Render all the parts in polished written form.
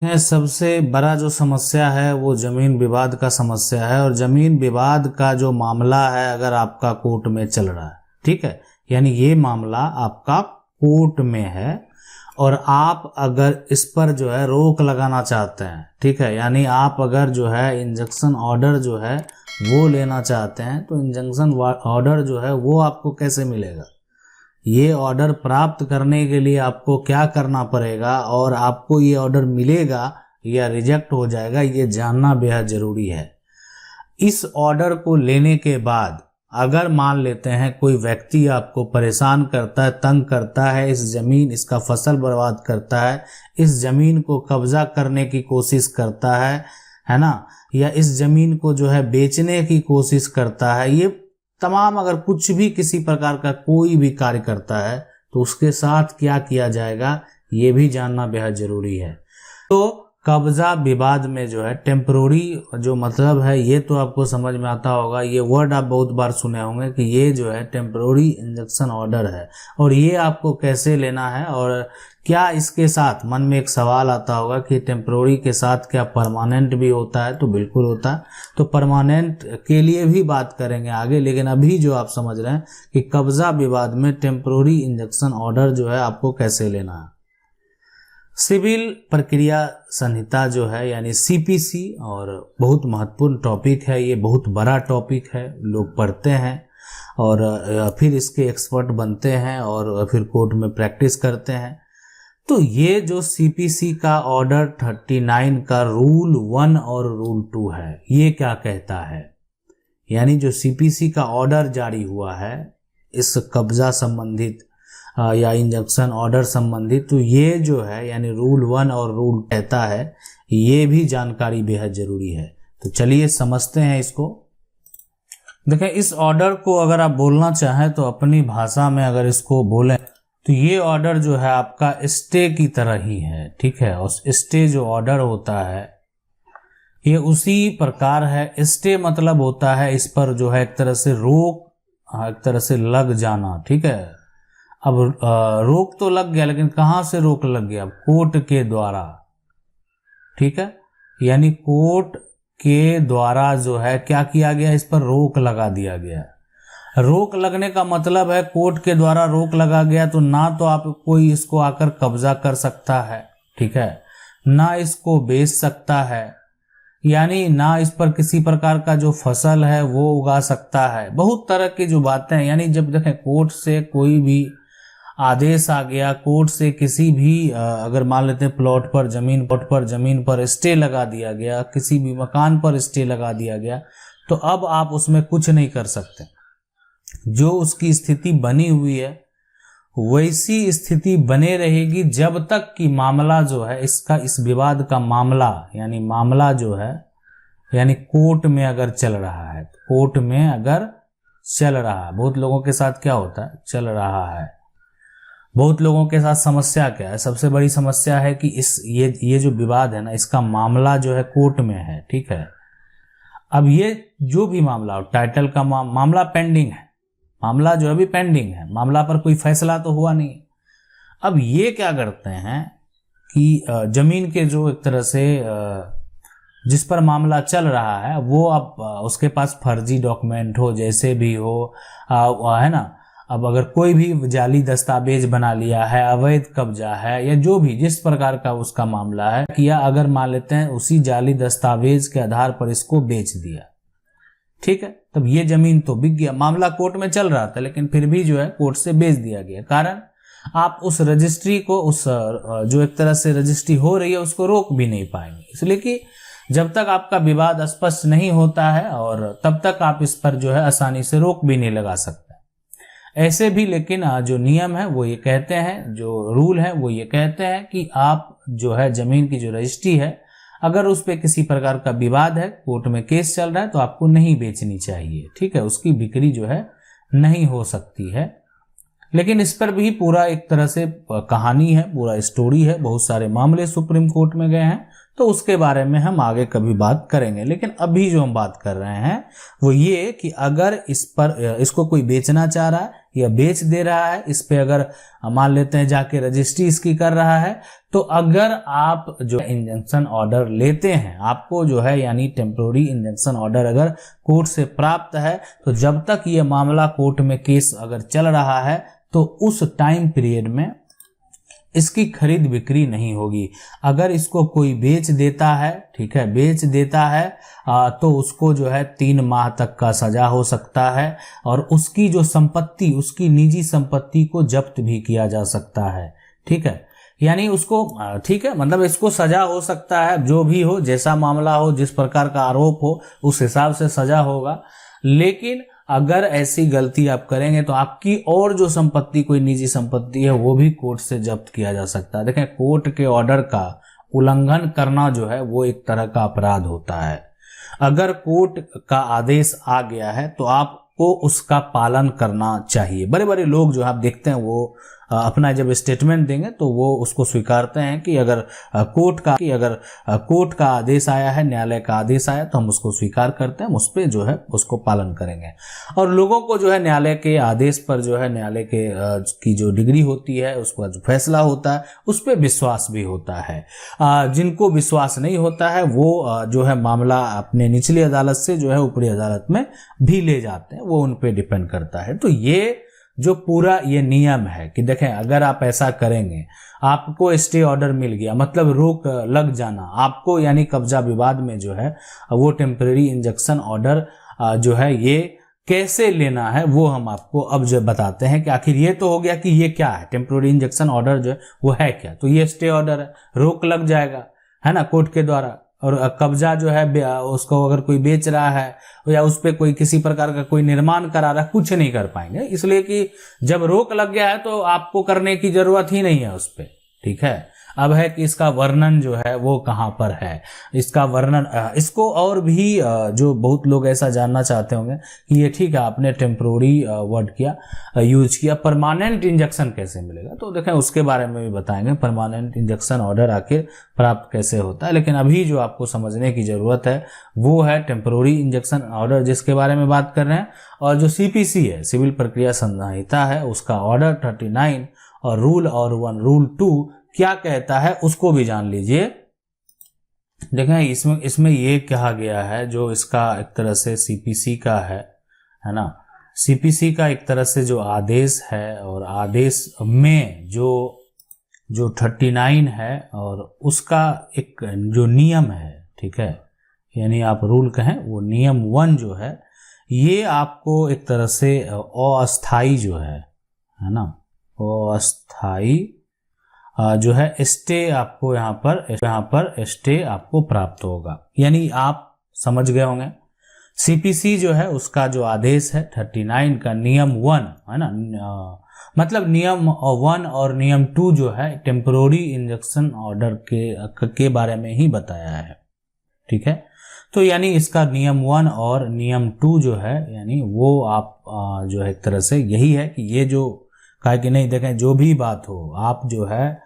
सबसे बड़ा जो समस्या है वो जमीन विवाद का समस्या है। और जमीन विवाद का जो मामला है अगर आपका कोर्ट में चल रहा है, ठीक है, यानी ये मामला आपका कोर्ट में है और आप अगर इस पर जो है रोक लगाना चाहते हैं, ठीक है, यानी आप अगर जो है इंजंक्शन ऑर्डर जो है वो लेना चाहते हैं, तो इंजंक्शन ऑर्डर जो है वो आपको कैसे मिलेगा, ये ऑर्डर प्राप्त करने के लिए आपको क्या करना पड़ेगा और आपको ये ऑर्डर मिलेगा या रिजेक्ट हो जाएगा, ये जानना बेहद जरूरी है। इस ऑर्डर को लेने के बाद अगर मान लेते हैं कोई व्यक्ति आपको परेशान करता है, तंग करता है, इस जमीन इसका फसल बर्बाद करता है, इस जमीन को कब्जा करने की कोशिश करता है ना, या इस जमीन को जो है बेचने की कोशिश करता है, ये तमाम अगर कुछ भी किसी प्रकार का कोई भी कार्य करता है तो उसके साथ क्या किया जाएगा ये भी जानना बेहद जरूरी है। तो कब्जा विवाद में जो है टेम्परोरी जो मतलब है ये तो आपको समझ में आता होगा, ये वर्ड आप बहुत बार सुने होंगे कि ये जो है टेम्परोरी इंजंक्शन ऑर्डर है और ये आपको कैसे लेना है। और क्या इसके साथ मन में एक सवाल आता होगा कि टेम्परोरी के साथ क्या परमानेंट भी होता है, तो बिल्कुल होता है। तो परमानेंट के लिए भी बात करेंगे आगे, लेकिन अभी जो आप समझ रहे हैं कि कब्जा विवाद में टेम्परोरी इंजंक्शन ऑर्डर जो है आपको कैसे लेना है। सिविल प्रक्रिया संहिता जो है यानी सीपीसी, और बहुत महत्वपूर्ण टॉपिक है, ये बहुत बड़ा टॉपिक है, लोग पढ़ते हैं और फिर इसके एक्सपर्ट बनते हैं और फिर कोर्ट में प्रैक्टिस करते हैं। तो ये जो सीपीसी का ऑर्डर 39 का रूल 1 और रूल 2 है, ये क्या कहता है, यानी जो सीपीसी का ऑर्डर जारी हुआ है इस कब्जा संबंधित या इंजंक्शन ऑर्डर संबंधित, तो ये जो है यानी रूल 1 और रूल कहता है, ये भी जानकारी बेहद जरूरी है। तो चलिए समझते हैं इसको। देखें, इस ऑर्डर को अगर आप बोलना चाहें तो अपनी भाषा में अगर इसको बोलें तो ये ऑर्डर जो है आपका स्टे की तरह ही है, ठीक है। और स्टे जो ऑर्डर होता है ये उसी प्रकार है। स्टे मतलब होता है इस पर जो है एक तरह से रोक, एक तरह से लग जाना, ठीक है। अब रोक तो लग गया, लेकिन कहां से रोक लग गया, कोर्ट के द्वारा, ठीक है, यानी कोर्ट के द्वारा जो है क्या किया गया, इस पर रोक लगा दिया गया। रोक लगने का मतलब है कोर्ट के द्वारा रोक लगा गया, तो ना तो आप कोई इसको आकर कब्जा कर सकता है, ठीक है, ना इसको बेच सकता है, यानी ना इस पर किसी प्रकार का जो फसल है वो उगा सकता है। बहुत तरह की जो बातें हैं, यानी जब देखें कोर्ट से कोई भी आदेश आ गया, कोर्ट से किसी भी अगर मान लेते हैं प्लॉट पर जमीन पर स्टे लगा दिया गया, किसी भी मकान पर स्टे लगा दिया गया, तो अब आप उसमें कुछ नहीं कर सकते। जो उसकी स्थिति बनी हुई है वैसी स्थिति बने रहेगी जब तक कि मामला जो है इसका, इस विवाद का मामला, यानी मामला जो है यानी कोर्ट में अगर चल रहा है, कोर्ट में अगर चल रहा है, बहुत लोगों के साथ क्या होता है, चल रहा है। बहुत लोगों के साथ समस्या क्या है, सबसे बड़ी समस्या है कि ये जो विवाद है ना, इसका मामला जो है कोर्ट में है, ठीक है। अब ये जो भी मामला हो, टाइटल का मामला पेंडिंग है, मामला जो अभी पेंडिंग है, मामला पर कोई फैसला तो हुआ नहीं। अब ये क्या करते हैं कि जमीन के जो एक तरह से जिस पर मामला चल रहा है वो अब उसके पास फर्जी डॉक्यूमेंट हो, जैसे भी हो, है ना। अब अगर कोई भी जाली दस्तावेज बना लिया है, अवैध कब्जा है, या जो भी जिस प्रकार का उसका मामला है किया, अगर मान लेते हैं उसी जाली दस्तावेज के आधार पर इसको बेच दिया, ठीक है, तब ये जमीन तो बिक गया। मामला कोर्ट में चल रहा था लेकिन फिर भी जो है कोर्ट से बेच दिया गया। कारण आप उस रजिस्ट्री को, उस जो एक तरह से रजिस्ट्री हो रही है उसको रोक भी नहीं पाएंगे, इसलिए कि जब तक आपका विवाद स्पष्ट नहीं होता है और तब तक आप इस पर जो है आसानी से रोक भी नहीं लगा सकते। ऐसे भी लेकिन जो नियम है वो ये कहते हैं, जो रूल है वो ये कहते हैं कि आप जो है जमीन की जो रजिस्ट्री है, अगर उस पर किसी प्रकार का विवाद है, कोर्ट में केस चल रहा है, तो आपको नहीं बेचनी चाहिए, ठीक है, उसकी बिक्री जो है नहीं हो सकती है। लेकिन इस पर भी पूरा एक तरह से कहानी है, पूरा स्टोरी है, बहुत सारे मामले सुप्रीम कोर्ट में गए हैं, तो उसके बारे में हम आगे कभी बात करेंगे। लेकिन अभी जो हम बात कर रहे हैं वो ये कि अगर इसको कोई बेचना चाह रहा है या बेच दे रहा है, इस पे अगर मान लेते हैं जाके रजिस्ट्री इसकी कर रहा है, तो अगर आप जो इंजंक्शन ऑर्डर लेते हैं, आपको जो है यानी टेम्पोररी इंजंक्शन ऑर्डर अगर कोर्ट से प्राप्त है, तो जब तक ये मामला कोर्ट में केस अगर चल रहा है तो उस टाइम पीरियड में इसकी खरीद बिक्री नहीं होगी। अगर इसको कोई बेच देता है, ठीक है, बेच देता है तो उसको जो है 3 माह तक का सजा हो सकता है और उसकी जो संपत्ति, उसकी निजी संपत्ति को जब्त भी किया जा सकता है। ठीक है, यानी उसको, ठीक है, मतलब इसको सजा हो सकता है, जो भी हो, जैसा मामला हो, जिस प्रकार का आरोप हो, उस हिसाब से सजा होगा। लेकिन अगर ऐसी गलती आप करेंगे तो आपकी और जो संपत्ति, कोई निजी संपत्ति है, वो भी कोर्ट से जब्त किया जा सकता है। देखें, कोर्ट के ऑर्डर का उल्लंघन करना जो है वो एक तरह का अपराध होता है। अगर कोर्ट का आदेश आ गया है तो आपको उसका पालन करना चाहिए। बड़े बड़े लोग जो आप देखते हैं वो अपना जब स्टेटमेंट देंगे तो वो उसको स्वीकारते हैं कि अगर कोर्ट का आदेश आया है, न्यायालय का आदेश आया, तो हम उसको स्वीकार करते हैं, उस पर जो है उसको पालन करेंगे। और लोगों को जो है न्यायालय के आदेश पर जो है न्यायालय के की जो डिग्री होती है, उसका जो फैसला होता है, उस पर विश्वास भी होता है। जिनको विश्वास नहीं होता है वो जो है मामला अपने निचली अदालत से जो है ऊपरी अदालत में भी ले जाते हैं, वो उन पे डिपेंड करता है। तो ये जो पूरा ये नियम है कि देखें, अगर आप ऐसा करेंगे, आपको स्टे ऑर्डर मिल गया, मतलब रोक लग जाना आपको, यानी कब्जा विवाद में जो है वो टेम्परेरी इंजंक्शन ऑर्डर जो है ये कैसे लेना है वो हम आपको अब जो बताते हैं कि आखिर ये तो हो गया कि ये क्या है, टेम्परेरी इंजंक्शन ऑर्डर जो है वो है क्या। तो ये स्टे ऑर्डर है, रोक लग जाएगा, है ना, कोर्ट के द्वारा। और कब्जा जो है उसको अगर कोई बेच रहा है या उस पर कोई किसी प्रकार का कोई निर्माण करा रहा है, कुछ नहीं कर पाएंगे, इसलिए कि जब रोक लग गया है तो आपको करने की जरूरत ही नहीं है उस पर। ठीक है, अब है कि इसका वर्णन जो है वो कहाँ पर है, इसका वर्णन, इसको और भी जो बहुत लोग ऐसा जानना चाहते होंगे कि ये ठीक है आपने टेम्पोररी वर्ड किया, यूज किया, परमानेंट इंजेक्शन कैसे मिलेगा, तो देखें उसके बारे में भी बताएंगे, परमानेंट इंजेक्शन ऑर्डर आखिर प्राप्त कैसे होता है। लेकिन अभी जो आपको समझने की जरूरत है वो है टेम्पोररी इंजेक्शन ऑर्डर, जिसके बारे में बात कर रहे हैं। और जो CPC है, सिविल प्रक्रिया संहिता है, उसका ऑर्डर 39 और रूल 2 क्या कहता है उसको भी जान लीजिए। देखें, इसमें ये कहा गया है, जो इसका एक तरह से CPC का है ना, CPC का एक तरह से जो आदेश है, और आदेश में जो 39 है और उसका एक जो नियम है, ठीक है, यानी आप रूल कहें, वो नियम 1 जो है ये आपको एक तरह से अस्थाई जो है ना, अस्थाई जो है स्टे आपको यहाँ पर स्टे आपको प्राप्त होगा। यानी आप समझ गए होंगे, CPC जो है उसका जो आदेश है 39 का नियम 1 है ना, मतलब नियम 1 और नियम 2 जो है टेम्पोररी इंजंक्शन ऑर्डर के बारे में ही बताया है। ठीक है, तो यानी इसका नियम 1 और नियम 2 जो है, यानी वो आप जो है एक तरह से यही है कि ये जो कहा कि नहीं, देखें जो भी बात हो, आप जो है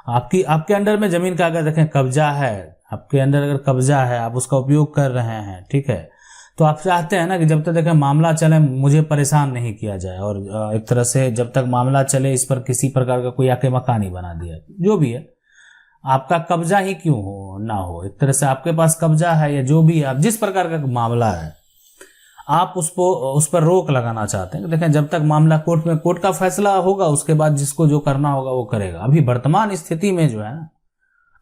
आपके अंडर में जमीन का अगर देखें कब्जा है, आपके अंदर अगर कब्जा है, आप उसका उपयोग कर रहे हैं, ठीक है, तो आप चाहते हैं ना कि जब तक देखें मामला चले मुझे परेशान नहीं किया जाए, और एक तरह से जब तक मामला चले इस पर किसी प्रकार का कोई आके मकान ही बना दिया, जो भी है, आपका कब्जा ही क्यों हो ना हो, एक तरह से आपके पास कब्जा है या जो भी, आप जिस प्रकार का मामला है आप उस पर रोक लगाना चाहते हैं। देखें, जब तक मामला कोर्ट का फैसला होगा, उसके बाद जिसको जो करना होगा वो करेगा। अभी वर्तमान स्थिति में जो है ना,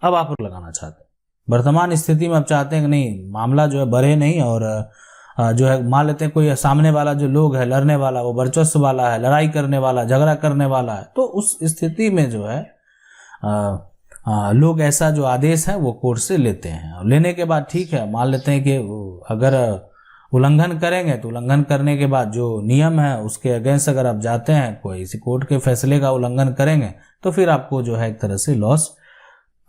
अब आप रोक लगाना चाहते हैं, वर्तमान स्थिति में आप चाहते हैं कि नहीं मामला जो है बढ़े नहीं, और जो है मान लेते हैं कोई सामने वाला जो लोग है लड़ने वाला, वो वर्चस्व वाला है, लड़ाई करने वाला, झगड़ा करने वाला है, तो उस स्थिति में जो है लोग ऐसा जो आदेश है वो कोर्ट से लेते हैं। और लेने के बाद ठीक है, मान लेते हैं कि अगर उल्लंघन करेंगे तो उल्लंघन करने के बाद जो नियम है उसके अगेंस्ट अगर आप जाते हैं, कोई इसी कोर्ट के फैसले का उल्लंघन करेंगे, तो फिर आपको जो है एक तरह से लॉस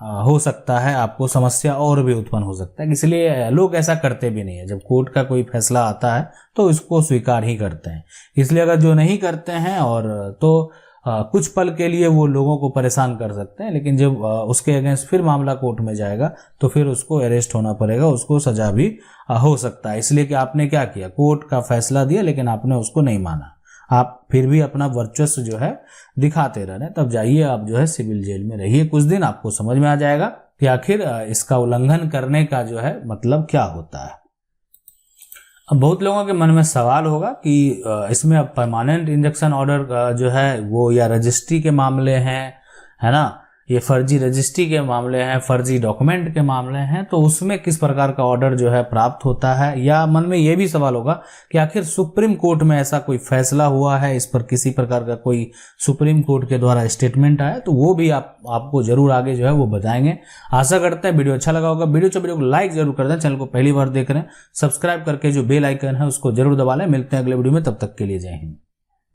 हो सकता है, आपको समस्या और भी उत्पन्न हो सकता है। इसलिए लोग ऐसा करते भी नहीं है, जब कोर्ट का कोई फैसला आता है तो इसको स्वीकार ही करते हैं। इसलिए अगर जो नहीं करते हैं और तो कुछ पल के लिए वो लोगों को परेशान कर सकते हैं, लेकिन जब उसके अगेंस्ट फिर मामला कोर्ट में जाएगा तो फिर उसको अरेस्ट होना पड़ेगा, उसको सजा भी हो सकता है। इसलिए कि आपने क्या किया, कोर्ट का फैसला दिया लेकिन आपने उसको नहीं माना, आप फिर भी अपना वर्चस्व जो है दिखाते रहे, तब जाइए आप जो है सिविल जेल में रहिए कुछ दिन, आपको समझ में आ जाएगा कि आखिर इसका उल्लंघन करने का जो है मतलब क्या होता है। अब बहुत लोगों के मन में सवाल होगा कि इसमें अब परमानेंट इंजंक्शन ऑर्डर जो है वो या रजिस्ट्री के मामले हैं, है ना, ये फर्जी रजिस्ट्री के मामले हैं, फर्जी डॉक्यूमेंट के मामले हैं, तो उसमें किस प्रकार का ऑर्डर जो है प्राप्त होता है। या मन में ये भी सवाल होगा कि आखिर सुप्रीम कोर्ट में ऐसा कोई फैसला हुआ है, इस पर किसी प्रकार का कोई सुप्रीम कोर्ट के द्वारा स्टेटमेंट आया, तो वो भी आपको जरूर आगे जो है वो बताएंगे। आशा करते हैं वीडियो अच्छा लगा होगा। वीडियो को लाइक जरूर कर दें, चैनल को पहली बार देख रहे हैं सब्सक्राइब करके जो बेल आइकन है उसको जरूर दबा लें। मिलते हैं अगले वीडियो में, तब तक के लिए जय हिंद।